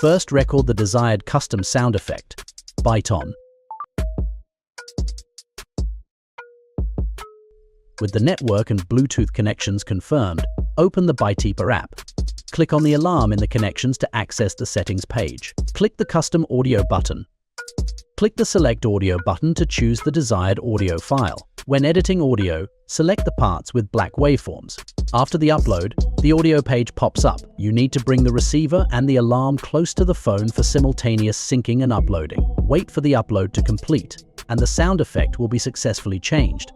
First, record the desired custom sound effect. Bite on. With the network and Bluetooth connections confirmed, open the BITEKEEPER app. Click on the alarm in the connections to access the settings page. Click the custom audio button. Click the select audio button to choose the desired audio file. When editing audio, select the parts with black waveforms. After the upload, the audio page pops up. You need to bring the receiver and the alarm close to the phone for simultaneous syncing and uploading. Wait for the upload to complete, and the sound effect will be successfully changed.